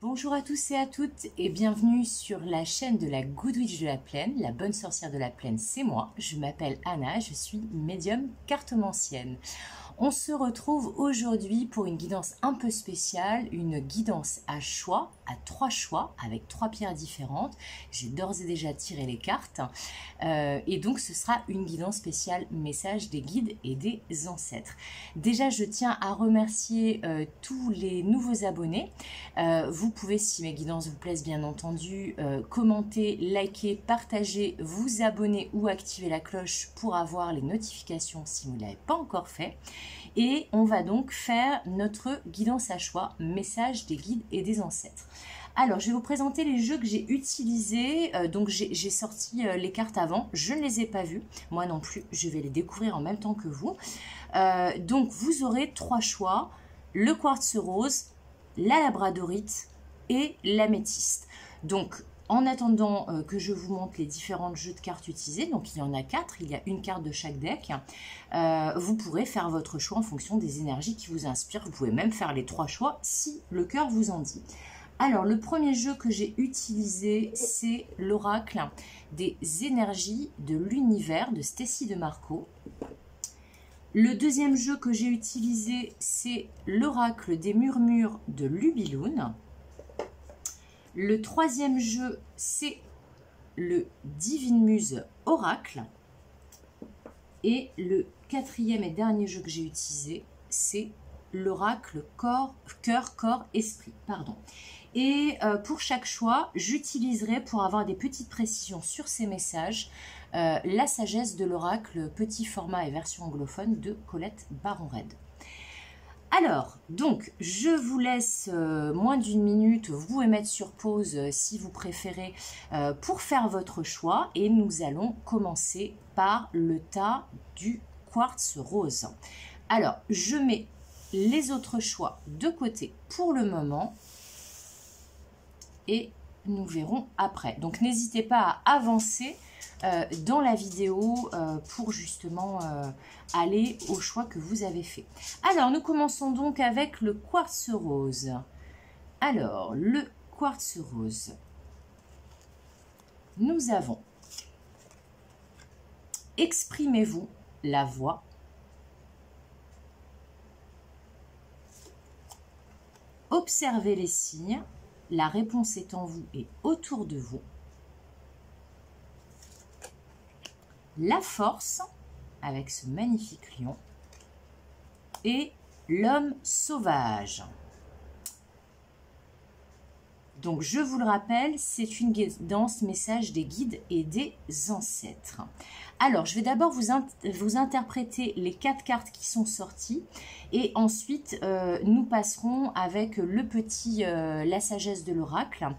Bonjour à tous et à toutes et bienvenue sur la chaîne de la Good Witch de la Plaine, la bonne sorcière de la Plaine, c'est moi. Je m'appelle Anna, je suis médium cartomancienne. On se retrouve aujourd'hui pour une guidance un peu spéciale, une guidance à choix, à 3 choix, avec 3 pierres différentes. J'ai d'ores et déjà tiré les cartes et donc ce sera une guidance spéciale message des guides et des ancêtres. Déjà, je tiens à remercier tous les nouveaux abonnés. Vous pouvez, si mes guidances vous plaisent bien entendu, commenter, liker, partager, vous abonner ou activer la cloche pour avoir les notifications si vous ne l'avez pas encore fait. Et on va donc faire notre guidance à choix, message des guides et des ancêtres. Alors, je vais vous présenter les jeux que j'ai utilisés. Donc, j'ai sorti les cartes avant. Je ne les ai pas vues. Moi non plus, je vais les découvrir en même temps que vous. Donc, vous aurez 3 choix. Le quartz rose, la labradorite et l'améthyste. Donc, en attendant que je vous montre les différents jeux de cartes utilisés, donc il y en a 4, il y a une carte de chaque deck, vous pourrez faire votre choix en fonction des énergies qui vous inspirent. Vous pouvez même faire les 3 choix si le cœur vous en dit. Alors, le premier jeu que j'ai utilisé, c'est l'oracle des énergies de l'univers de Stécie de Marco. Le deuxième jeu que j'ai utilisé, c'est l'oracle des murmures de Lubiloun. Le troisième jeu, c'est le Divine Muse Oracle. Et le quatrième et dernier jeu que j'ai utilisé, c'est l'oracle cœur, corps, esprit. Et pour chaque choix, j'utiliserai, pour avoir des petites précisions sur ces messages, la sagesse de l'oracle petit format et version anglophone de Colette Baron-Red. Alors, donc, je vous laisse moins d'une minute, vous pouvez mettre sur pause si vous préférez pour faire votre choix. Et nous allons commencer par le tas du quartz rose. Alors, je mets les autres choix de côté pour le moment et nous verrons après. Donc, n'hésitez pas à avancer dans la vidéo pour justement aller au choix que vous avez fait. Alors, nous commençons donc avec le quartz rose. Alors, le quartz rose, nous avons exprimez-vous la voix, observez les signes, la réponse est en vous et autour de vous. La force, avec ce magnifique lion, et l'homme sauvage. Donc, je vous le rappelle, c'est une guidance message des guides et des ancêtres. Alors, je vais d'abord vous interpréter les 4 cartes qui sont sorties et ensuite, nous passerons avec le petit, la sagesse de l'oracle.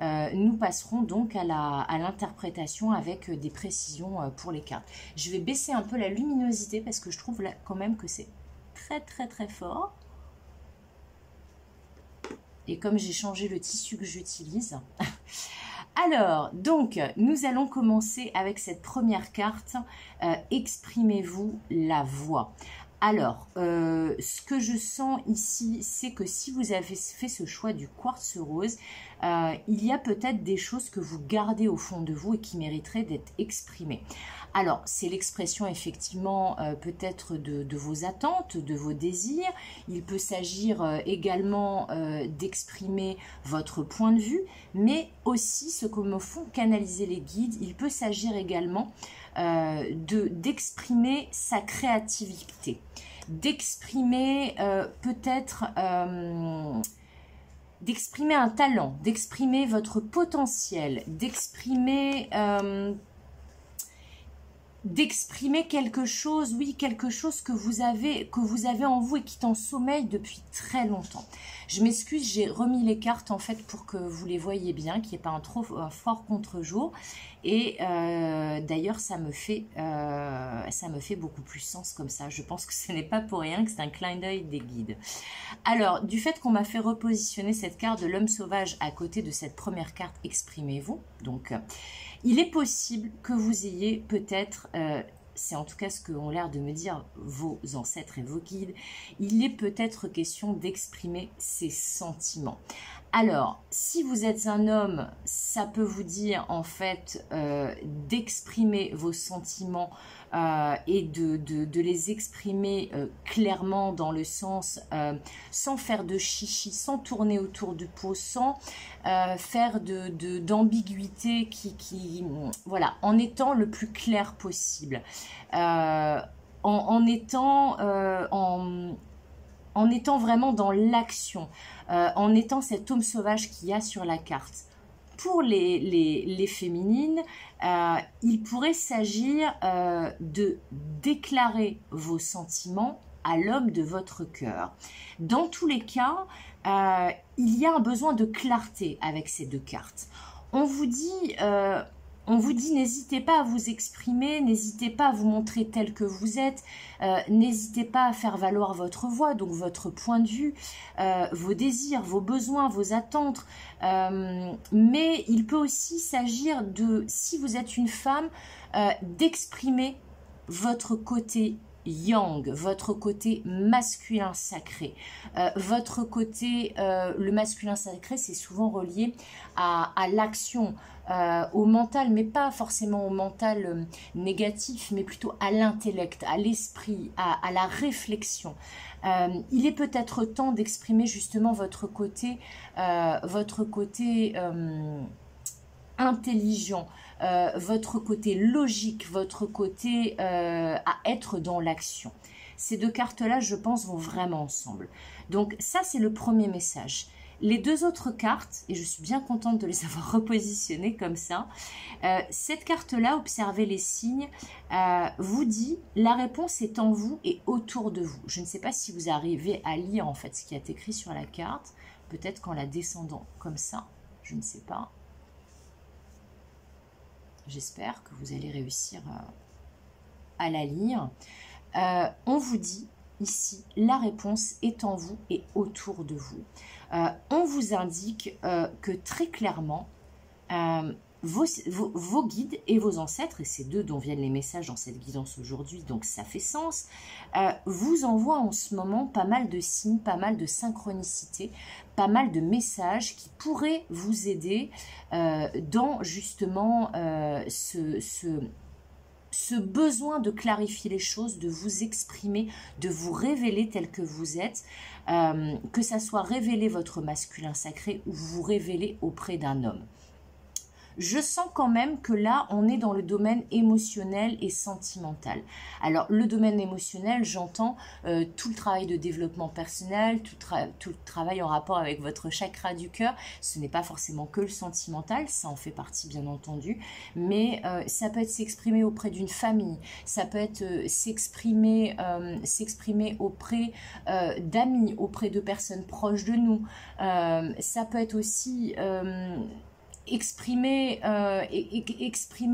Nous passerons donc à l'interprétation avec des précisions pour les cartes. Je vais baisser un peu la luminosité parce que je trouve là, quand même que c'est très fort. Et comme j'ai changé le tissu que j'utilise. Alors, donc, nous allons commencer avec cette première carte. Exprimez-vous la voix. Alors, ce que je sens ici, c'est que si vous avez fait ce choix du quartz rose, il y a peut-être des choses que vous gardez au fond de vous et qui mériteraient d'être exprimées. Alors, c'est l'expression effectivement peut-être de vos attentes, de vos désirs. Il peut s'agir également d'exprimer votre point de vue, mais aussi ce que me font canaliser les guides. Il peut s'agir également d'exprimer sa créativité, d'exprimer peut-être d'exprimer un talent, d'exprimer votre potentiel, d'exprimer quelque chose, oui, quelque chose que vous avez en vous et qui est en sommeil depuis très longtemps. Je m'excuse, j'ai remis les cartes en fait pour que vous les voyez bien, qu'il n'y ait pas un fort contre-jour. Et d'ailleurs, ça me fait beaucoup plus sens comme ça. Je pense que ce n'est pas pour rien que c'est un clin d'œil des guides. Alors, du fait qu'on m'a fait repositionner cette carte de l'homme sauvage à côté de cette première carte, exprimez-vous. Donc, il est possible que vous ayez peut-être c'est en tout cas ce qu'ont l'air de me dire vos ancêtres et vos guides, il est peut-être question d'exprimer ses sentiments. Alors, si vous êtes un homme, ça peut vous dire en fait d'exprimer vos sentiments et de les exprimer clairement dans le sens sans faire de chichi, sans tourner autour du pot, sans faire d'ambiguïté voilà, en étant le plus clair possible, en étant vraiment dans l'action, en étant cet homme sauvage qu'il y a sur la carte. Pour les féminines, il pourrait s'agir de déclarer vos sentiments à l'homme de votre cœur. Dans tous les cas, il y a un besoin de clarté avec ces deux cartes. On vous dit n'hésitez pas à vous exprimer, n'hésitez pas à vous montrer tel que vous êtes, n'hésitez pas à faire valoir votre voix, donc votre point de vue, vos désirs, vos besoins, vos attentes. Mais il peut aussi s'agir de, si vous êtes une femme, d'exprimer votre côté yang, votre côté masculin sacré. Votre côté, le masculin sacré, c'est souvent relié à l'action, au mental, mais pas forcément au mental négatif, mais plutôt à l'intellect, à l'esprit, à la réflexion. Il est peut-être temps d'exprimer justement votre côté intelligent, votre côté logique, votre côté à être dans l'action. Ces deux cartes-là, je pense, vont vraiment ensemble. Donc ça, c'est le premier message. Les deux autres cartes, et je suis bien contente de les avoir repositionnées comme ça, cette carte-là, observez les signes, vous dit la réponse est en vous et autour de vous. Je ne sais pas si vous arrivez à lire en fait ce qui est écrit sur la carte, peut-être qu'en la descendant comme ça, je ne sais pas. J'espère que vous allez réussir à la lire. On vous dit ici, la réponse est en vous et autour de vous. On vous indique que très clairement, vos guides et vos ancêtres, et c'est d'eux dont viennent les messages dans cette guidance aujourd'hui, donc ça fait sens, vous envoient en ce moment pas mal de signes, pas mal de synchronicité, pas mal de messages qui pourraient vous aider dans justement ce besoin de clarifier les choses, de vous exprimer, de vous révéler tel que vous êtes, que ça soit révéler votre masculin sacré ou vous révéler auprès d'un homme. Je sens quand même que là, on est dans le domaine émotionnel et sentimental. Alors, le domaine émotionnel, j'entends tout le travail de développement personnel, tout le travail en rapport avec votre chakra du cœur. Ce n'est pas forcément que le sentimental, ça en fait partie bien entendu, mais ça peut être s'exprimer auprès d'une famille, ça peut être s'exprimer auprès d'amis, auprès de personnes proches de nous. Ça peut être aussi exprimer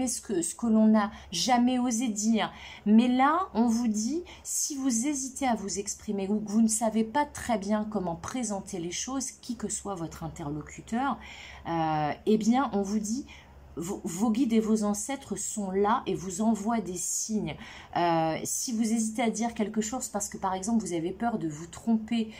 ce que l'on n'a jamais osé dire. Mais là, on vous dit, si vous hésitez à vous exprimer ou que vous ne savez pas très bien comment présenter les choses, qui que soit votre interlocuteur, eh bien, on vous dit, vos guides et vos ancêtres sont là et vous envoient des signes. Si vous hésitez à dire quelque chose parce que par exemple vous avez peur de vous tromper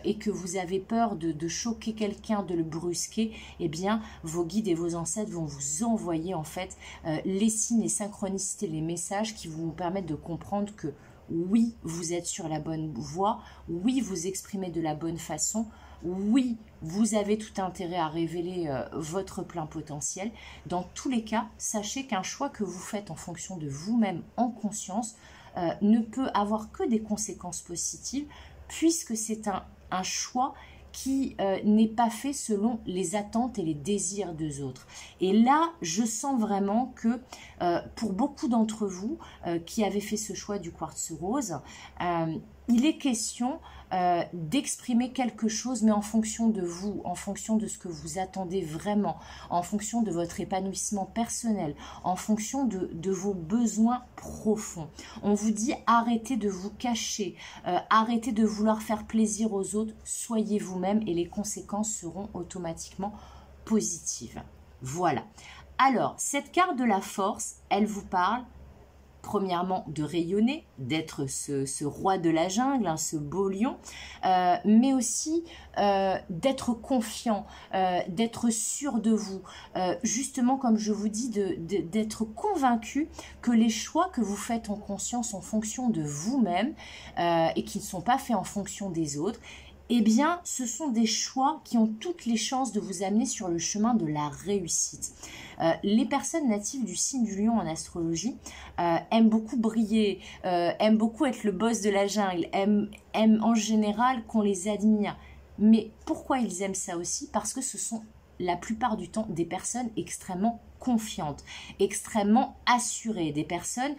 et que vous avez peur de choquer quelqu'un, de le brusquer, eh bien vos guides et vos ancêtres vont vous envoyer en fait les signes, les synchronicités, les messages qui vont vous permettre de comprendre que oui, vous êtes sur la bonne voie, oui, vous exprimez de la bonne façon, oui, vous avez tout intérêt à révéler votre plein potentiel. Dans tous les cas, sachez qu'un choix que vous faites en fonction de vous-même en conscience ne peut avoir que des conséquences positives puisque c'est un choix qui n'est pas fait selon les attentes et les désirs des autres. Et là, je sens vraiment que pour beaucoup d'entre vous qui avez fait ce choix du quartz rose, il est question d'exprimer quelque chose, mais en fonction de vous, en fonction de ce que vous attendez vraiment, en fonction de votre épanouissement personnel, en fonction de vos besoins profonds. On vous dit arrêtez de vous cacher, arrêtez de vouloir faire plaisir aux autres, soyez vous-même et les conséquences seront automatiquement positives. Voilà. Alors, cette carte de la force, elle vous parle premièrement, de rayonner, d'être ce roi de la jungle, hein, ce beau lion, mais aussi d'être confiant, d'être sûr de vous, justement, comme je vous dis, d'être convaincu que les choix que vous faites en conscience en fonction de vous-même et qui ne sont pas faits en fonction des autres, eh bien, ce sont des choix qui ont toutes les chances de vous amener sur le chemin de la réussite. Les personnes natives du signe du lion en astrologie aiment beaucoup briller, aiment beaucoup être le boss de la jungle, aiment en général qu'on les admire. Mais pourquoi ils aiment ça aussi? Parce que ce sont la plupart du temps des personnes extrêmement confiantes, extrêmement assurées, des personnes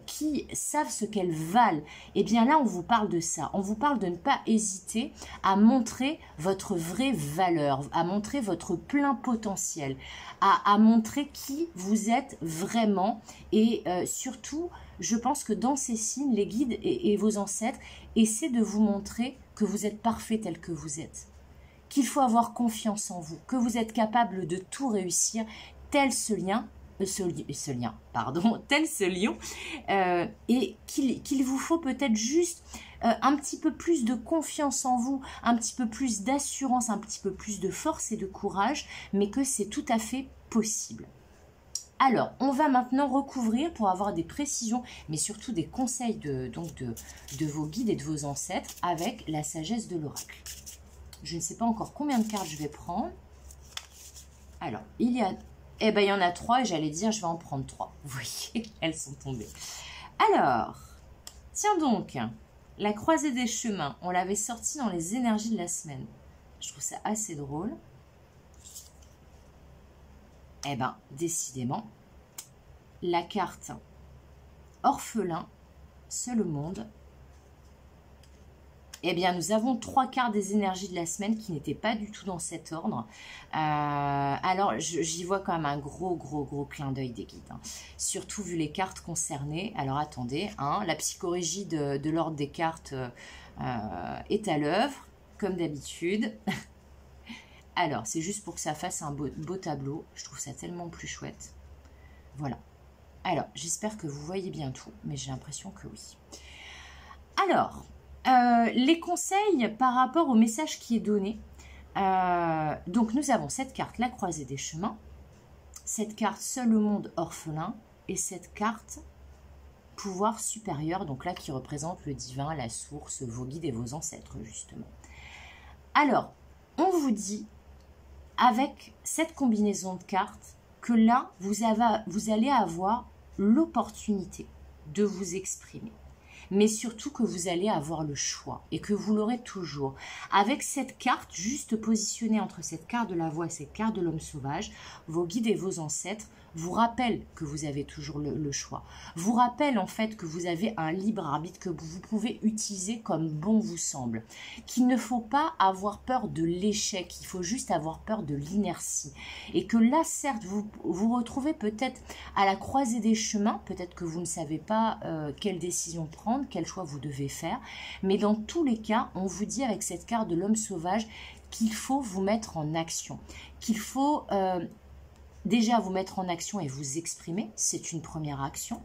qui savent ce qu'elles valent. Et bien là, on vous parle de ça. On vous parle de ne pas hésiter à montrer votre vraie valeur, à montrer votre plein potentiel, à montrer qui vous êtes vraiment. Et surtout, je pense que dans ces signes, les guides et vos ancêtres essaient de vous montrer que vous êtes parfait tel que vous êtes, qu'il faut avoir confiance en vous, que vous êtes capable de tout réussir, tel ce lion, et qu'il vous faut peut-être juste un petit peu plus de confiance en vous, un petit peu plus d'assurance, un petit peu plus de force et de courage, mais que c'est tout à fait possible. Alors, on va maintenant recouvrir pour avoir des précisions, mais surtout des conseils de vos guides et de vos ancêtres avec la sagesse de l'oracle. Je ne sais pas encore combien de cartes je vais prendre. Alors, il y en a 3 et j'allais dire je vais en prendre 3. Vous voyez, elles sont tombées. Alors, tiens donc, la croisée des chemins, on l'avait sortie dans les énergies de la semaine. Je trouve ça assez drôle. Eh bien, décidément, la carte orphelin, seul au monde. Eh bien, nous avons 3 cartes des énergies de la semaine qui n'étaient pas du tout dans cet ordre. Alors, j'y vois quand même un gros clin d'œil des guides, hein. Surtout vu les cartes concernées. Alors, attendez, hein, la psychorégie de l'ordre des cartes est à l'œuvre, comme d'habitude. Alors, c'est juste pour que ça fasse un beau tableau. Je trouve ça tellement plus chouette. Voilà. Alors, j'espère que vous voyez bien tout, mais j'ai l'impression que oui. Alors, les conseils par rapport au message qui est donné. Donc, nous avons cette carte, la croisée des chemins, cette carte, seul au monde orphelin, et cette carte, pouvoir supérieur, donc là, qui représente le divin, la source, vos guides et vos ancêtres, justement. Alors, on vous dit, avec cette combinaison de cartes, que là, vous allez avoir l'opportunité de vous exprimer. Mais surtout que vous allez avoir le choix et que vous l'aurez toujours. Avec cette carte, juste positionnée entre cette carte de la voix et cette carte de l'homme sauvage, vos guides et vos ancêtres vous rappellent que vous avez toujours le choix. Vous rappellent en fait que vous avez un libre arbitre que vous pouvez utiliser comme bon vous semble. Qu'il ne faut pas avoir peur de l'échec, il faut juste avoir peur de l'inertie. Et que là, certes, vous vous retrouvez peut-être à la croisée des chemins, peut-être que vous ne savez pas quelle décision prendre, quel choix vous devez faire. Mais dans tous les cas, on vous dit avec cette carte de l'homme sauvage qu'il faut vous mettre en action, qu'il faut déjà vous mettre en action et vous exprimer, c'est une première action,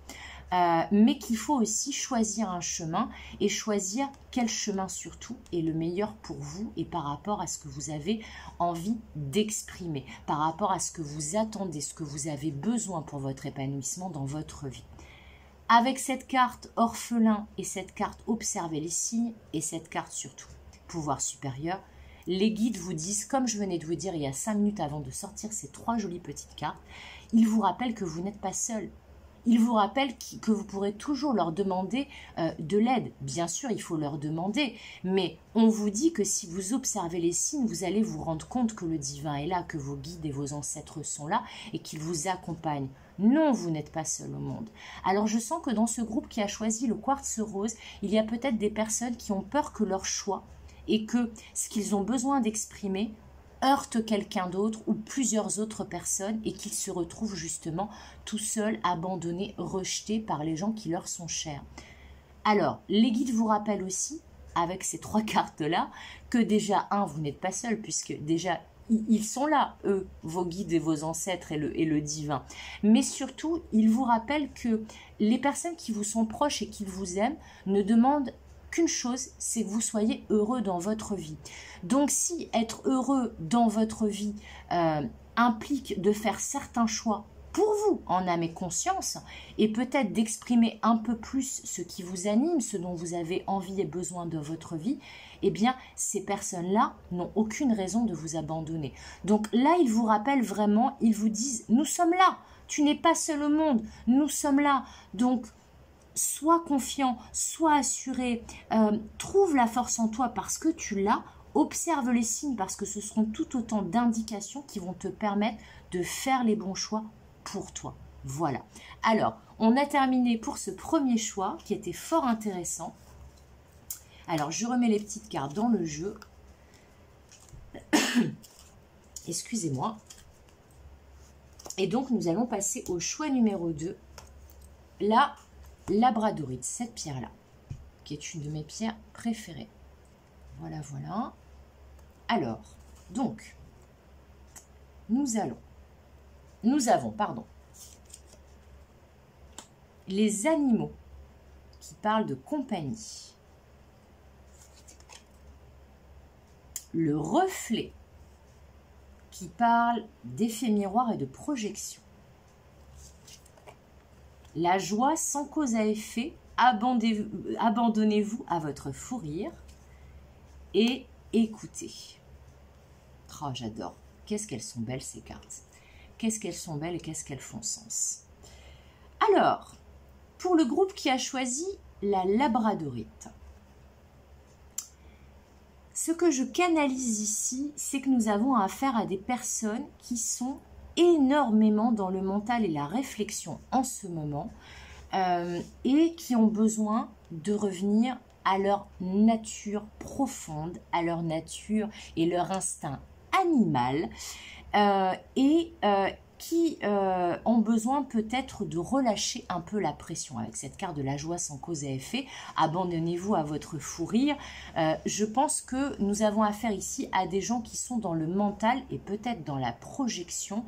mais qu'il faut aussi choisir un chemin et choisir quel chemin surtout est le meilleur pour vous et par rapport à ce que vous avez envie d'exprimer, par rapport à ce que vous attendez, ce que vous avez besoin pour votre épanouissement dans votre vie. Avec cette carte orphelin et cette carte observer les signes et cette carte surtout pouvoir supérieur, les guides vous disent, comme je venais de vous dire il y a 5 minutes avant de sortir ces 3 jolies petites cartes, ils vous rappellent que vous n'êtes pas seul. Ils vous rappellent que vous pourrez toujours leur demander de l'aide. Bien sûr, il faut leur demander, mais on vous dit que si vous observez les signes, vous allez vous rendre compte que le divin est là, que vos guides et vos ancêtres sont là et qu'ils vous accompagnent. Non, vous n'êtes pas seul au monde. Alors, je sens que dans ce groupe qui a choisi le quartz rose, il y a peut-être des personnes qui ont peur que leur choix et que ce qu'ils ont besoin d'exprimer heurte quelqu'un d'autre ou plusieurs autres personnes et qu'ils se retrouvent justement tout seuls, abandonnés, rejetés par les gens qui leur sont chers. Alors, les guides vous rappellent aussi, avec ces 3 cartes-là, que déjà, vous n'êtes pas seul, puisque déjà, ils sont là, eux, vos guides et vos ancêtres et le divin. Mais surtout, ils vous rappellent que les personnes qui vous sont proches et qui vous aiment ne demandent qu'une chose, c'est que vous soyez heureux dans votre vie. Donc si être heureux dans votre vie implique de faire certains choix pour vous, en âme et conscience, et peut-être d'exprimer un peu plus ce qui vous anime, ce dont vous avez envie et besoin de votre vie, eh bien, ces personnes-là n'ont aucune raison de vous abandonner. Donc là, ils vous rappellent vraiment, ils vous disent, nous sommes là, tu n'es pas seul au monde, nous sommes là. Donc, sois confiant, sois assuré, trouve la force en toi parce que tu l'as, observe les signes parce que ce seront tout autant d'indications qui vont te permettre de faire les bons choix pour toi. Voilà. Alors, on a terminé pour ce premier choix qui était fort intéressant. Alors, je remets les petites cartes dans le jeu. Excusez-moi. Et donc, nous allons passer au choix numéro 2. La labradorite, cette pierre-là, qui est une de mes pierres préférées. Voilà, voilà. Alors, donc, nous avons, les animaux qui parlent de compagnie. Le reflet qui parle d'effet miroir et de projection. La joie sans cause à effet, abandonnez-vous à votre fou rire et écoutez. Oh, j'adore. Qu'est-ce qu'elles sont belles ces cartes. Qu'est-ce qu'elles sont belles et qu'est-ce qu'elles font sens. Alors, pour le groupe qui a choisi la labradorite, ce que je canalise ici, c'est que nous avons affaire à des personnes qui sont énormément dans le mental et la réflexion en ce moment et qui ont besoin de revenir à leur nature profonde, à leur nature et leur instinct animal qui ont besoin peut-être de relâcher un peu la pression. Avec cette carte de la joie sans cause et effet, abandonnez-vous à votre fou rire. Je pense que nous avons affaire ici à des gens qui sont dans le mental et peut-être dans la projection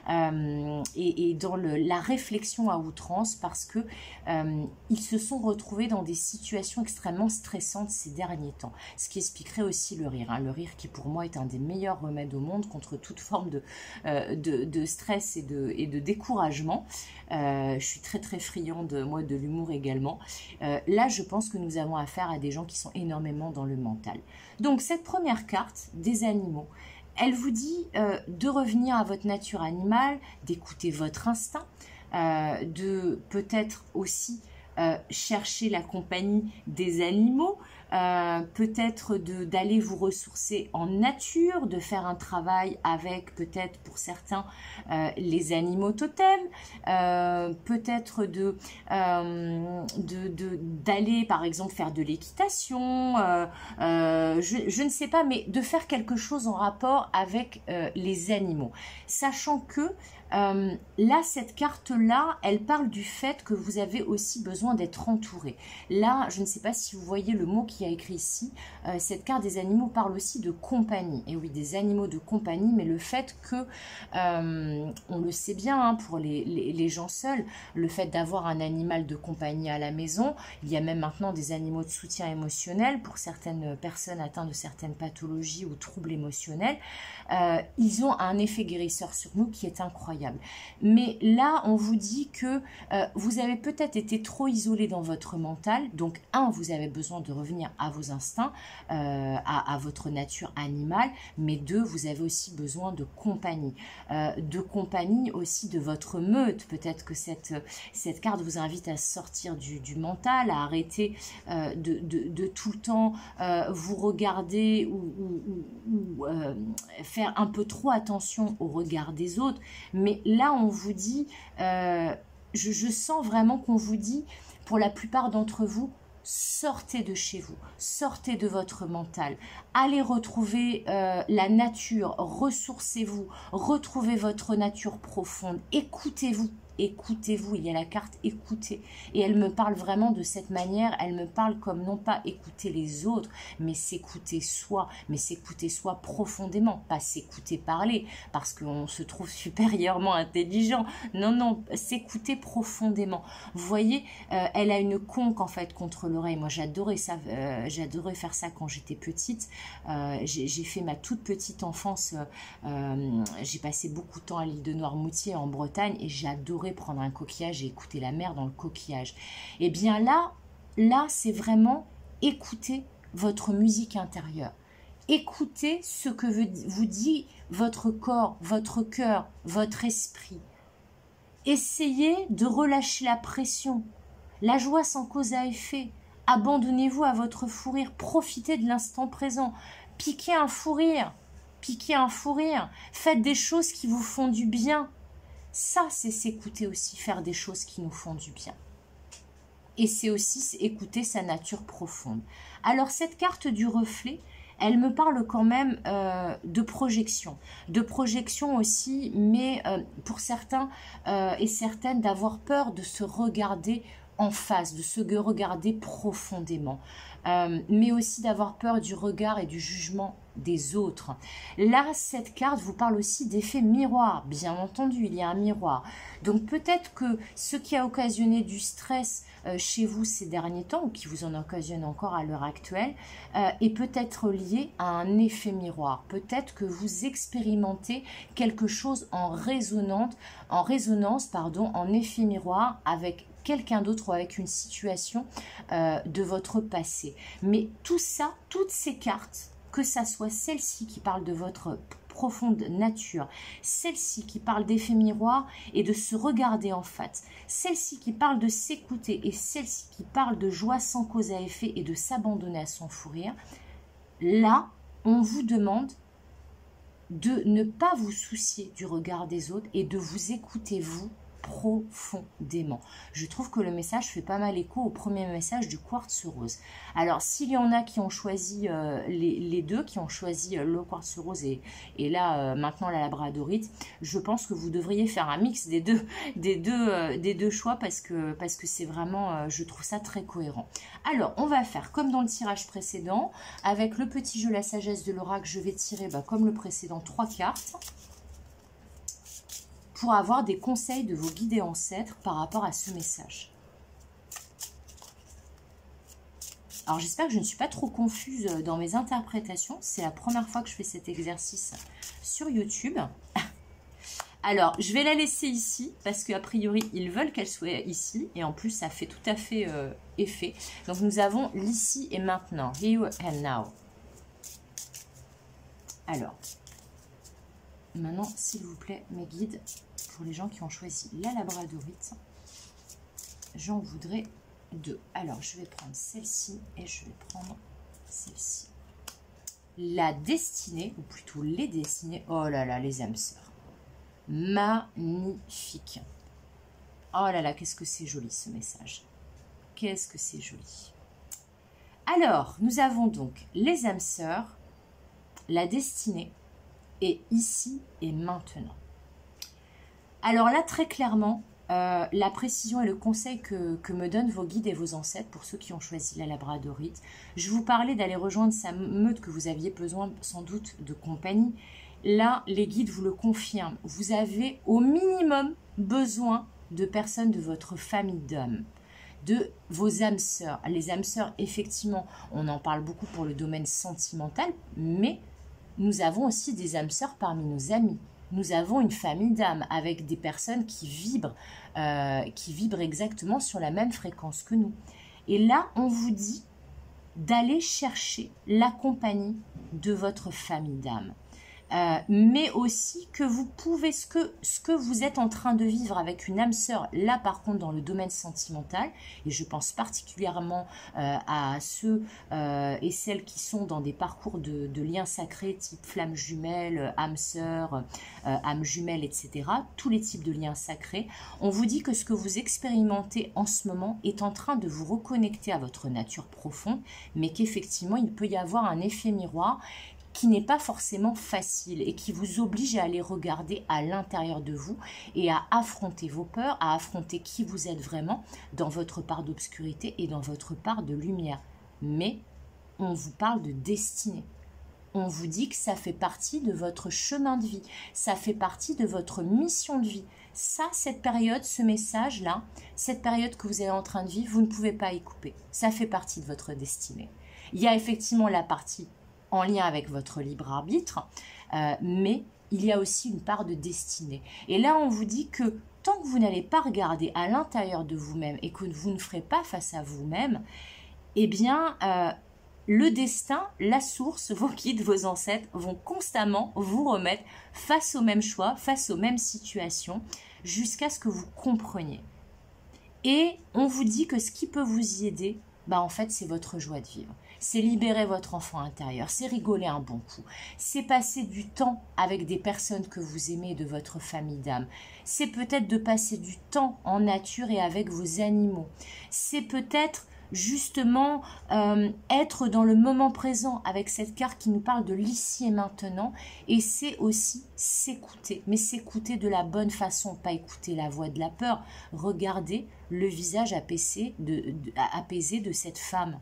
et dans la réflexion à outrance parce que ils se sont retrouvés dans des situations extrêmement stressantes ces derniers temps. Ce qui expliquerait aussi le rire. Hein. Le rire qui pour moi est un des meilleurs remèdes au monde contre toute forme de stress et de découragement. Je suis très très friand de l'humour également. Là, je pense que nous avons affaire à des gens qui sont énormément dans le mental. Donc, cette première carte des animaux, elle vous dit de revenir à votre nature animale, d'écouter votre instinct, de peut-être aussi chercher la compagnie des animaux, peut-être d'aller vous ressourcer en nature, de faire un travail avec peut-être pour certains les animaux totems, peut-être d'aller par exemple faire de l'équitation, je ne sais pas, mais de faire quelque chose en rapport avec les animaux, sachant que là, cette carte-là, elle parle du fait que vous avez aussi besoin d'être entouré. Là, je ne sais pas si vous voyez le mot qui a écrit ici. Cette carte des animaux parle aussi de compagnie. Et oui, des animaux de compagnie, mais le fait que, on le sait bien hein, pour les gens seuls, le fait d'avoir un animal de compagnie à la maison, il y a même maintenant des animaux de soutien émotionnel pour certaines personnes atteintes de certaines pathologies ou troubles émotionnels. Ils ont un effet guérisseur sur nous qui est incroyable. Mais là, on vous dit que vous avez peut-être été trop isolé dans votre mental. Donc, vous avez besoin de revenir à vos instincts, à votre nature animale. Mais deux, vous avez aussi besoin de compagnie. Aussi de votre meute. Peut-être que cette carte vous invite à sortir du mental, à arrêter de tout le temps vous regarder ou faire un peu trop attention au regard des autres. Mais là, on vous dit, je sens vraiment qu'on vous dit, pour la plupart d'entre vous, sortez de chez vous, sortez de votre mental, allez retrouver la nature, ressourcez-vous, retrouvez votre nature profonde, écoutez-vous. écoutez-vous. Il y a la carte écoutez. Et elle me parle vraiment de cette manière. Elle me parle comme non pas écouter les autres, mais s'écouter soi. Mais s'écouter soi profondément. Pas s'écouter parler parce qu'on se trouve supérieurement intelligent. Non, non, s'écouter profondément. Vous voyez, elle a une conque en fait contre l'oreille. Moi, j'adorais ça. J'adorais faire ça quand j'étais petite. J'ai fait ma toute petite enfance. J'ai passé beaucoup de temps à l'île de Noirmoutier en Bretagne et j'adorais prendre un coquillage et écouter la mer dans le coquillage. Et bien là c'est vraiment écouter votre musique intérieure. Écoutez ce que vous dit votre corps, votre cœur, votre esprit. Essayez de relâcher la pression, la joie sans cause à effet. Abandonnez-vous à votre fou rire, profitez de l'instant présent. Piquez un fou rire, faites des choses qui vous font du bien. Ça, c'est s'écouter aussi, faire des choses qui nous font du bien. Et c'est aussi écouter sa nature profonde. Alors, cette carte du reflet, elle me parle quand même de projection aussi, mais pour certains et certaines d'avoir peur de se regarder en face, de se regarder profondément, mais aussi d'avoir peur du regard et du jugement des autres. Là, cette carte vous parle aussi d'effet miroir, bien entendu, il y a un miroir. Donc peut-être que ce qui a occasionné du stress chez vous ces derniers temps, ou qui vous en occasionne encore à l'heure actuelle, est peut-être lié à un effet miroir. Peut-être que vous expérimentez quelque chose en résonance, en effet miroir avec quelqu'un d'autre ou avec une situation de votre passé. Mais tout ça, toutes ces cartes, que ça soit celle-ci qui parle de votre profonde nature, celle-ci qui parle d'effet miroir et de se regarder en face, celle-ci qui parle de s'écouter et celle-ci qui parle de joie sans cause à effet et de s'abandonner à son fou rire, là, on vous demande de ne pas vous soucier du regard des autres et de vous écouter vous profondément. Je trouve que le message fait pas mal écho au premier message du quartz rose. Alors, s'il y en a qui ont choisi les deux, qui ont choisi le quartz rose et là, maintenant la labradorite, je pense que vous devriez faire un mix des deux choix parce que c'est vraiment, je trouve ça très cohérent. Alors, on va faire comme dans le tirage précédent, avec le petit jeu La Sagesse de l'Oracle, je vais tirer, comme le précédent, 3 cartes. Pour avoir des conseils de vos guides et ancêtres par rapport à ce message. Alors j'espère que je ne suis pas trop confuse dans mes interprétations. C'est la première fois que je fais cet exercice sur YouTube. Alors je vais la laisser ici parce qu'a priori ils veulent qu'elle soit ici. Et en plus ça fait tout à fait effet. Donc nous avons l'ici et maintenant. Here and now. Alors, maintenant s'il vous plaît mes guides, pour les gens qui ont choisi la labradorite, j'en voudrais 2. Alors, je vais prendre celle-ci et je vais prendre celle-ci. La destinée, ou plutôt les destinées. Oh là là, les âmes sœurs. Magnifique. Oh là là, qu'est-ce que c'est joli ce message. Qu'est-ce que c'est joli. Alors, nous avons donc les âmes sœurs, la destinée, et ici et maintenant. Alors là, très clairement, la précision et le conseil que me donnent vos guides et vos ancêtres, pour ceux qui ont choisi la labradorite, je vous parlais d'aller rejoindre sa meute, que vous aviez besoin sans doute de compagnie. Là, les guides vous le confirment. Vous avez au minimum besoin de personnes de votre famille d'hommes, de vos âmes sœurs. Les âmes sœurs, effectivement, on en parle beaucoup pour le domaine sentimental, mais nous avons aussi des âmes sœurs parmi nos amis. Nous avons une famille d'âmes avec des personnes qui vibrent exactement sur la même fréquence que nous. Et là, on vous dit d'aller chercher la compagnie de votre famille d'âmes. Mais aussi que vous pouvez, ce que vous êtes en train de vivre avec une âme sœur, là par contre dans le domaine sentimental, et je pense particulièrement à ceux et celles qui sont dans des parcours de liens sacrés type flamme jumelle, âme sœur, âme jumelle, etc. Tous les types de liens sacrés. On vous dit que ce que vous expérimentez en ce moment est en train de vous reconnecter à votre nature profonde, mais qu'effectivement il peut y avoir un effet miroir qui n'est pas forcément facile et qui vous oblige à aller regarder à l'intérieur de vous et à affronter vos peurs, à affronter qui vous êtes vraiment dans votre part d'obscurité et dans votre part de lumière. Mais on vous parle de destinée. On vous dit que ça fait partie de votre chemin de vie, ça fait partie de votre mission de vie. Ça, cette période, ce message-là, cette période que vous êtes en train de vivre, vous ne pouvez pas y couper. Ça fait partie de votre destinée. Il y a effectivement la partie en lien avec votre libre arbitre, mais il y a aussi une part de destinée. Et là, on vous dit que tant que vous n'allez pas regarder à l'intérieur de vous-même et que vous ne ferez pas face à vous-même, eh bien, le destin, la source, vos guides, vos ancêtres vont constamment vous remettre face aux mêmes choix, face aux mêmes situations, jusqu'à ce que vous compreniez. Et on vous dit que ce qui peut vous y aider, en fait, c'est votre joie de vivre. C'est libérer votre enfant intérieur, c'est rigoler un bon coup, c'est passer du temps avec des personnes que vous aimez de votre famille d'âme, c'est peut-être de passer du temps en nature et avec vos animaux, c'est peut-être justement être dans le moment présent avec cette carte qui nous parle de l'ici et maintenant, et c'est aussi s'écouter, mais s'écouter de la bonne façon, pas écouter la voix de la peur. Regardez le visage apaisé de cette femme.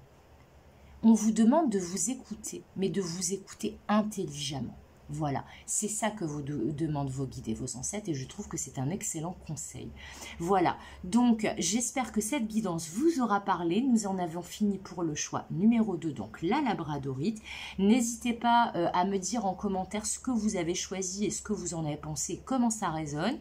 On vous demande de vous écouter, mais de vous écouter intelligemment. Voilà, c'est ça que vous demandent vos guides et vos ancêtres et je trouve que c'est un excellent conseil. Voilà, donc j'espère que cette guidance vous aura parlé. Nous en avons fini pour le choix numéro 2, donc la labradorite. N'hésitez pas à me dire en commentaire ce que vous avez choisi et ce que vous en avez pensé, comment ça résonne.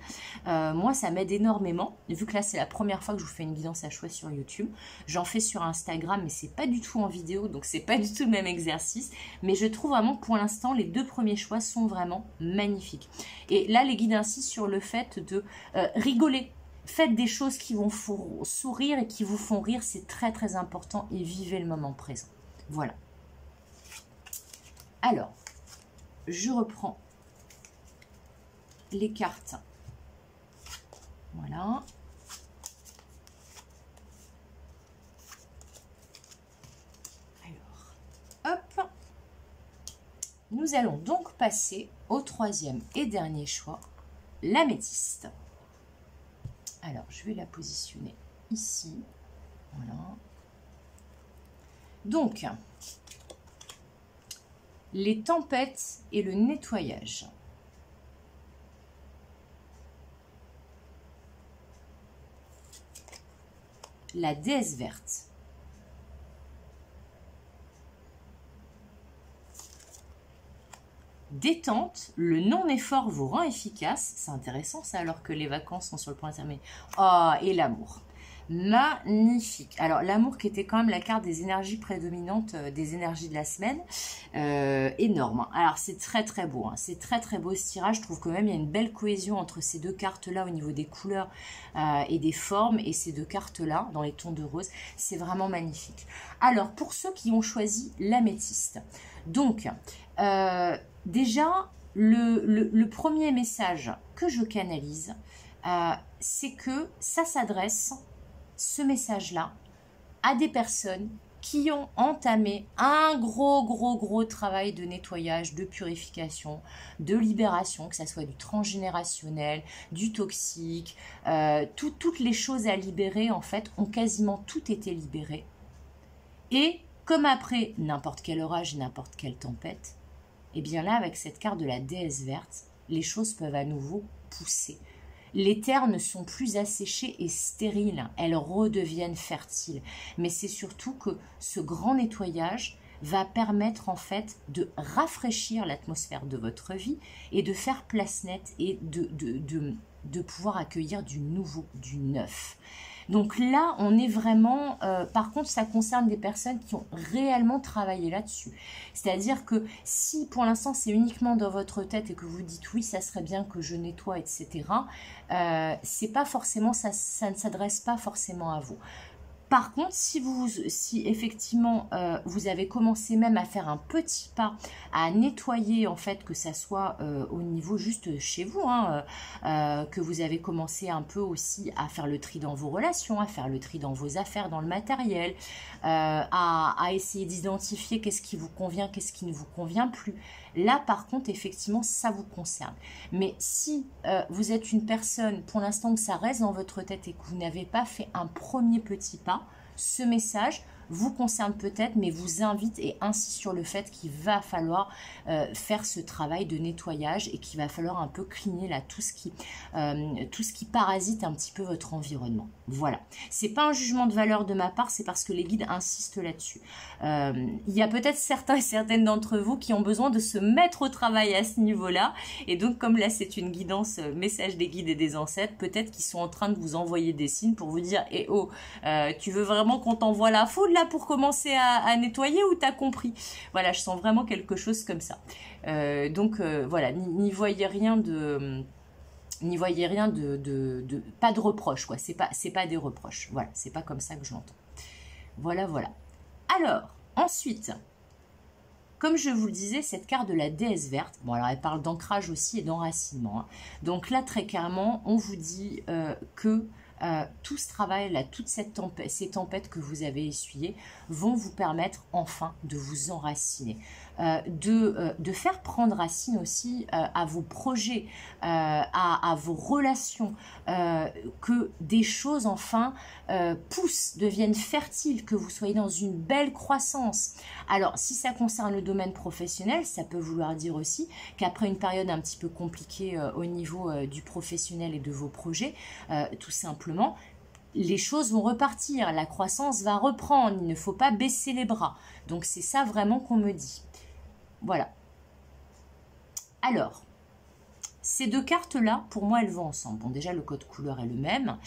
Moi, ça m'aide énormément, vu que là, c'est la première fois que je vous fais une guidance à choix sur YouTube. J'en fais sur Instagram, mais c'est pas du tout en vidéo, donc c'est pas du tout le même exercice. Mais je trouve vraiment, pour l'instant, les 2 premiers choix sont vraiment magnifiques. Et là, les guides insistent sur le fait de rigoler. Faites des choses qui vont vous sourire et qui vous font rire, c'est très très important et vivez le moment présent. Voilà. Alors, je reprends les cartes. Voilà. Alors, hop. Nous allons donc passer au 3e et dernier choix, l'améthyste. Alors, je vais la positionner ici. Voilà. Donc, les tempêtes et le nettoyage. La déesse verte. Détente, le non-effort vous rend efficace. C'est intéressant ça, alors que les vacances sont sur le point de terminer. Oh, et l'amour. Magnifique. Alors, l'amour qui était quand même la carte des énergies prédominantes, des énergies de la semaine. Énorme. Alors, c'est très très beau. Hein. C'est très très beau ce tirage. Je trouve quand même il y a une belle cohésion entre ces 2 cartes-là au niveau des couleurs et des formes. Et ces 2 cartes-là, dans les tons de rose. C'est vraiment magnifique. Alors, pour ceux qui ont choisi l'améthyste. Donc, déjà, le premier message que je canalise, c'est que ça s'adresse, ce message-là, à des personnes qui ont entamé un gros travail de nettoyage, de purification, de libération, que ce soit du transgénérationnel, du toxique, toutes les choses à libérer, en fait, ont quasiment tout été libérées. Et comme après n'importe quel orage, n'importe quelle tempête, et bien là, avec cette carte de la déesse verte, les choses peuvent à nouveau pousser. Les terres ne sont plus asséchées et stériles, elles redeviennent fertiles. Mais c'est surtout que ce grand nettoyage va permettre en fait de rafraîchir l'atmosphère de votre vie et de faire place nette et de pouvoir accueillir du nouveau, du neuf. Donc là, on est vraiment... par contre, ça concerne des personnes qui ont réellement travaillé là-dessus. C'est-à-dire que si pour l'instant, c'est uniquement dans votre tête et que vous dites « oui, ça serait bien que je nettoie, etc. » c'est pas forcément, ça ne s'adresse pas forcément à vous. Par contre, si effectivement vous avez commencé même à faire un petit pas, à nettoyer en fait, que ça soit au niveau juste chez vous, hein, que vous avez commencé un peu aussi à faire le tri dans vos relations, à faire le tri dans vos affaires, dans le matériel, à essayer d'identifier qu'est-ce qui vous convient, qu'est-ce qui ne vous convient plus. Là, par contre, effectivement, ça vous concerne. Mais si vous êtes une personne, pour l'instant, que ça reste dans votre tête et que vous n'avez pas fait un premier petit pas, ce message vous concerne peut-être, mais vous invite et insiste sur le fait qu'il va falloir faire ce travail de nettoyage et qu'il va falloir un peu cleaner là tout ce qui parasite un petit peu votre environnement. Voilà. C'est pas un jugement de valeur de ma part, c'est parce que les guides insistent là-dessus. Il y a peut-être certains et certaines d'entre vous qui ont besoin de se mettre au travail à ce niveau-là. Et donc, comme là, c'est une guidance message des guides et des ancêtres, peut-être qu'ils sont en train de vous envoyer des signes pour vous dire « Eh oh, tu veux vraiment qu'on t'envoie la foudre là pour commencer à nettoyer ou t'as compris ?» Voilà, je sens vraiment quelque chose comme ça. Voilà, n'y voyez rien de... N'y voyez rien pas de reproche, quoi. C'est pas des reproches. Voilà, c'est pas comme ça que je l'entends. Voilà, voilà. Alors, ensuite, comme je vous le disais, cette carte de la déesse verte, bon alors elle parle d'ancrage aussi et d'enracinement. Hein. Donc là, très clairement, on vous dit que tout ce travail, là, toutes ces tempêtes que vous avez essuyées vont vous permettre enfin de vous enraciner, de faire prendre racine aussi à vos projets, à vos relations, que des choses enfin poussent, deviennent fertiles, que vous soyez dans une belle croissance. Alors, si ça concerne le domaine professionnel, ça peut vouloir dire aussi qu'après une période un petit peu compliquée au niveau du professionnel et de vos projets, tout simplement, les choses vont repartir, la croissance va reprendre, il ne faut pas baisser les bras. Donc c'est ça vraiment qu'on me dit. Voilà. Alors, ces deux cartes-là, pour moi, elles vont ensemble. Bon, déjà, le code couleur est le même.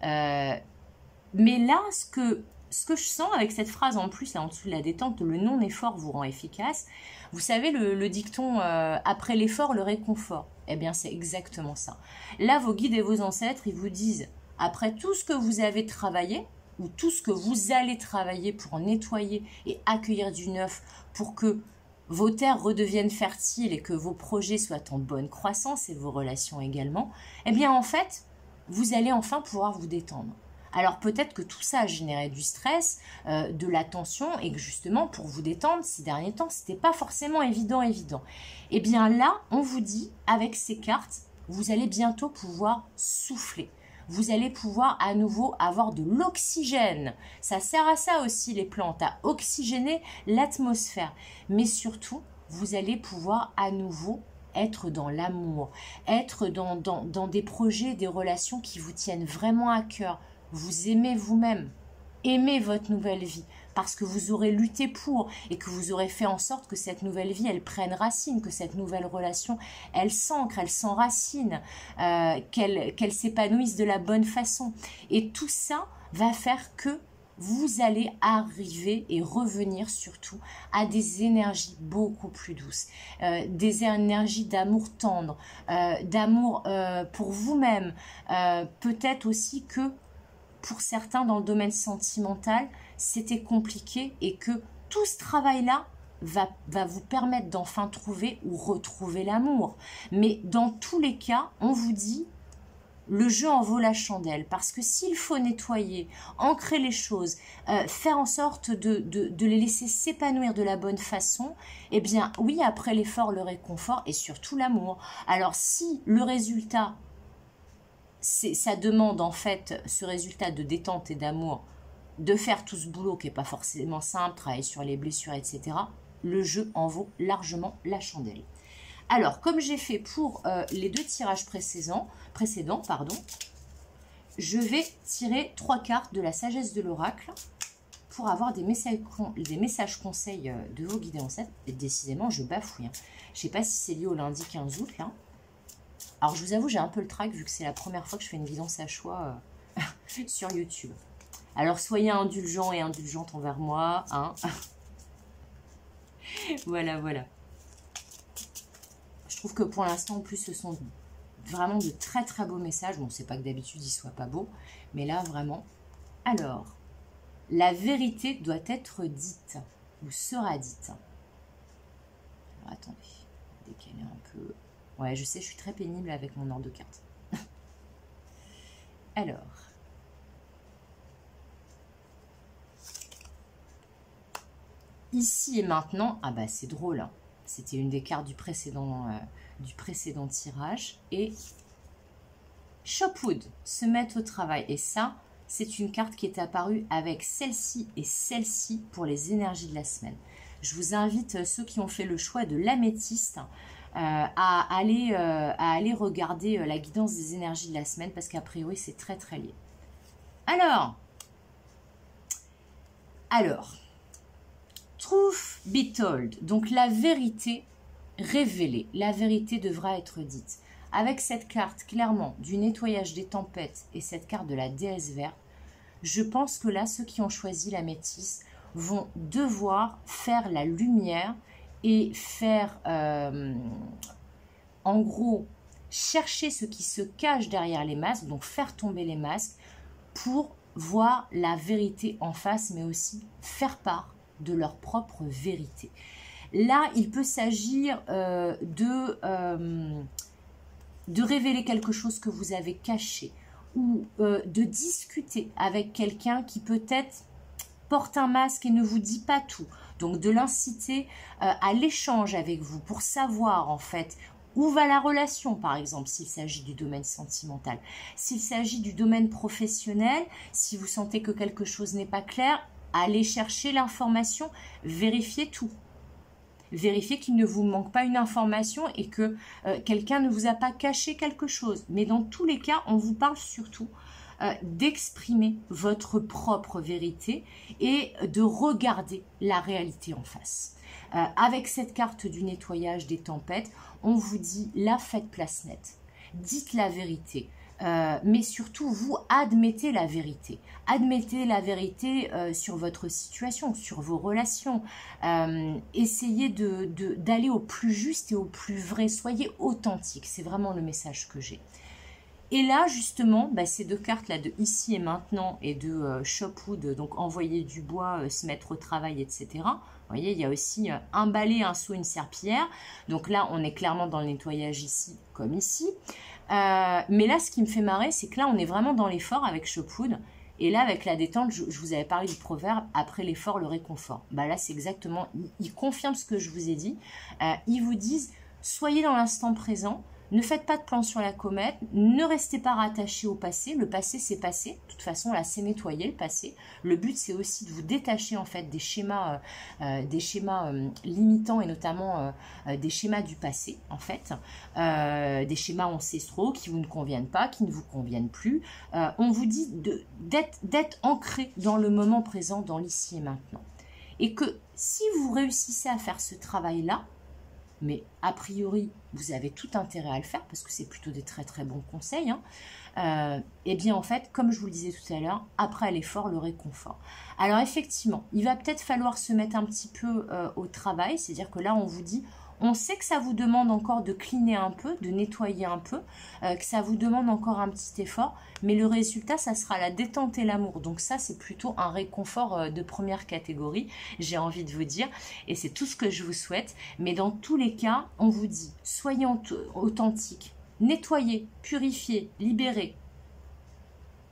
Mais là, ce que je sens avec cette phrase en plus, là en dessous de la détente, le non-effort vous rend efficace. Vous savez, le dicton après l'effort, le réconfort. Eh bien, c'est exactement ça. Là, vos guides et vos ancêtres, ils vous disent, après tout ce que vous avez travaillé, ou tout ce que vous allez travailler pour nettoyer et accueillir du neuf, pour que vos terres redeviennent fertiles et que vos projets soient en bonne croissance et vos relations également, eh bien, en fait, vous allez enfin pouvoir vous détendre. Alors peut-être que tout ça a généré du stress, de la tension et que justement pour vous détendre ces derniers temps, c'était pas forcément évident. Eh bien là, on vous dit avec ces cartes, vous allez bientôt pouvoir souffler. Vous allez pouvoir à nouveau avoir de l'oxygène. Ça sert à ça aussi les plantes, à oxygéner l'atmosphère. Mais surtout, vous allez pouvoir à nouveau être dans l'amour, être dans des projets, des relations qui vous tiennent vraiment à cœur. Vous aimez vous-même, aimez votre nouvelle vie parce que vous aurez lutté pour et que vous aurez fait en sorte que cette nouvelle vie, elle prenne racine, que cette nouvelle relation, elle s'ancre, elle s'enracine, qu'elle s'épanouisse de la bonne façon. Et tout ça va faire que vous allez arriver et revenir surtout à des énergies beaucoup plus douces, des énergies d'amour tendre, d'amour pour vous-même, peut-être aussi que pour certains dans le domaine sentimental, c'était compliqué et que tout ce travail-là va vous permettre d'enfin trouver ou retrouver l'amour. Mais dans tous les cas, on vous dit, le jeu en vaut la chandelle parce que s'il faut nettoyer, ancrer les choses, faire en sorte de les laisser s'épanouir de la bonne façon, eh bien oui, après l'effort, le réconfort et surtout l'amour. Alors si le résultat, ça demande en fait ce résultat de détente et d'amour, de faire tout ce boulot qui n'est pas forcément simple, travailler sur les blessures, etc. Le jeu en vaut largement la chandelle. Alors, comme j'ai fait pour les deux tirages précédents, je vais tirer 3 cartes de la sagesse de l'oracle pour avoir des messages conseils de vos guides et ancêtres. Et décidément, je bafouille. Hein. Je ne sais pas si c'est lié au lundi 15 août, là. Alors, je vous avoue, j'ai un peu le trac vu que c'est la première fois que je fais une guidance à choix sur YouTube. Alors, soyez indulgents et indulgentes envers moi. Hein. Voilà, voilà. Je trouve que pour l'instant, en plus, ce sont vraiment de très, très beaux messages. Bon, c'est pas que d'habitude, ils soient pas beaux. Mais là, vraiment. Alors, la vérité doit être dite ou sera dite. Alors, attendez, décaler un peu. Ouais, je sais, je suis très pénible avec mon ordre de cartes. Alors, ici et maintenant, ah bah c'est drôle, hein. C'était une des cartes du précédent tirage. Et Shopwood, se mettre au travail. Et ça, c'est une carte qui est apparue avec celle-ci et celle-ci pour les énergies de la semaine. Je vous invite, ceux qui ont fait le choix de l'améthyste, à aller regarder la guidance des énergies de la semaine parce qu'a priori, c'est très très lié. Alors, truth be told, donc la vérité révélée, la vérité devra être dite. Avec cette carte, clairement, du nettoyage des tempêtes et cette carte de la déesse verte, je pense que là, ceux qui ont choisi la métisse vont devoir faire la lumière et faire, en gros, chercher ce qui se cache derrière les masques, donc faire tomber les masques pour voir la vérité en face, mais aussi faire part de leur propre vérité. Là, il peut s'agir de révéler quelque chose que vous avez caché ou de discuter avec quelqu'un qui peut-être porte un masque et ne vous dit pas tout. Donc de l'inciter à l'échange avec vous pour savoir en fait où va la relation, par exemple, s'il s'agit du domaine sentimental. S'il s'agit du domaine professionnel, si vous sentez que quelque chose n'est pas clair, allez chercher l'information, vérifiez tout. Vérifiez qu'il ne vous manque pas une information et que quelqu'un ne vous a pas caché quelque chose. Mais dans tous les cas, on vous parle surtout d'exprimer votre propre vérité et de regarder la réalité en face. Avec cette carte du nettoyage des tempêtes, on vous dit là, faites place nette. Dites la vérité. Mais surtout, vous admettez la vérité. Admettez la vérité sur votre situation, sur vos relations. Essayez d'aller au plus juste et au plus vrai. Soyez authentique. C'est vraiment le message que j'ai. Et là, justement, bah, ces deux cartes-là de ici et maintenant et de Shopwood, donc envoyer du bois, se mettre au travail, etc. Vous voyez, il y a aussi un balai, un seau, une serpillière. Donc là, on est clairement dans le nettoyage ici comme ici. Mais là, ce qui me fait marrer, c'est que là, on est vraiment dans l'effort avec Shopwood. Et là, avec la détente, je vous avais parlé du proverbe, après l'effort, le réconfort. Bah là, c'est exactement, ils confirment ce que je vous ai dit. Ils vous disent, soyez dans l'instant présent. Ne faites pas de plan sur la comète, ne restez pas rattaché au passé. Le passé, c'est passé. De toute façon, là, c'est nettoyer le passé. Le but, c'est aussi de vous détacher en fait des schémas limitants et notamment des schémas du passé, en fait. Des schémas ancestraux qui vous ne conviennent pas, qui ne vous conviennent plus. On vous dit d'être ancré dans le moment présent, dans l'ici et maintenant. Et que si vous réussissez à faire ce travail-là, mais a priori, vous avez tout intérêt à le faire parce que c'est plutôt des très très bons conseils. Et bien en fait, comme je vous le disais tout à l'heure, après l'effort, le réconfort. Alors effectivement, il va peut-être falloir se mettre un petit peu au travail, c'est-à-dire que là on vous dit, on sait que ça vous demande encore de cleaner un peu, de nettoyer un peu, que ça vous demande encore un petit effort, mais le résultat, ça sera la détente et l'amour. Donc ça, c'est plutôt un réconfort de première catégorie, j'ai envie de vous dire, et c'est tout ce que je vous souhaite. Mais dans tous les cas, on vous dit, soyez authentiques, nettoyez, purifiez, libérez.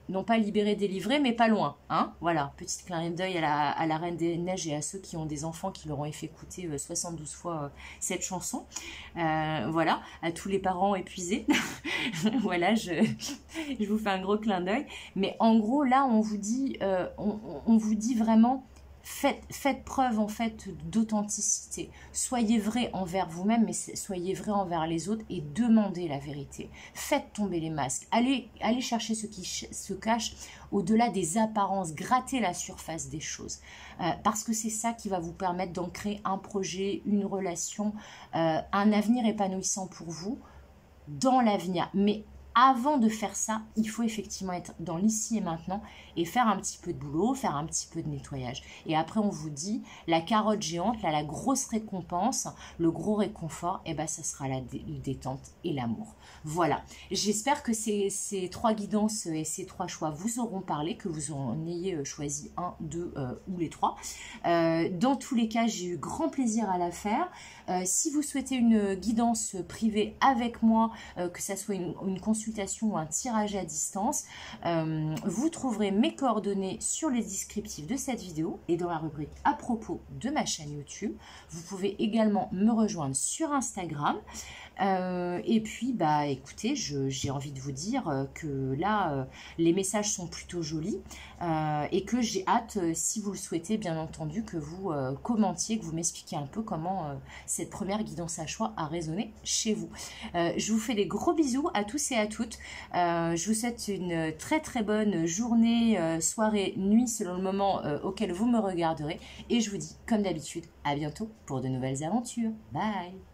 Non pas libéré, délivré, mais pas loin. Hein, voilà, petit clin d'œil à la Reine des Neiges et à ceux qui ont des enfants qui leur ont fait écouter 72 fois cette chanson. Voilà, à tous les parents épuisés. Voilà, je vous fais un gros clin d'œil. Mais en gros, là, on vous dit vraiment... Faites preuve en fait d'authenticité. Soyez vrai envers vous-même, mais soyez vrai envers les autres et demandez la vérité. Faites tomber les masques. Allez chercher ce qui se cache au-delà des apparences. Grattez la surface des choses. Parce que c'est ça qui va vous permettre d'ancrer un projet, une relation, un avenir épanouissant pour vous dans l'avenir. Mais avant de faire ça, il faut effectivement être dans l'ici et maintenant et faire un petit peu de boulot, faire un petit peu de nettoyage. Et après, on vous dit, la carotte géante, là, la grosse récompense, le gros réconfort, et ben, ça sera la détente et l'amour. Voilà. J'espère que ces 3 guidances et ces 3 choix vous auront parlé, que vous en ayez choisi un, 2 ou les 3. Dans tous les cas, j'ai eu grand plaisir à la faire. Si vous souhaitez une guidance privée avec moi, que ça soit une consultation ou un tirage à distance, vous trouverez mes coordonnées sur les descriptifs de cette vidéo et dans la rubrique à propos de ma chaîne YouTube. Vous pouvez également me rejoindre sur Instagram. Et puis, bah, écoutez, j'ai envie de vous dire que là, les messages sont plutôt jolis et que j'ai hâte, si vous le souhaitez, bien entendu, que vous commentiez, que vous m'expliquiez un peu comment cette première guidance à choix a résonné chez vous. Je vous fais des gros bisous à tous et à toutes. Je vous souhaite une très très bonne journée, soirée, nuit, selon le moment auquel vous me regarderez. Et je vous dis, comme d'habitude, à bientôt pour de nouvelles aventures. Bye!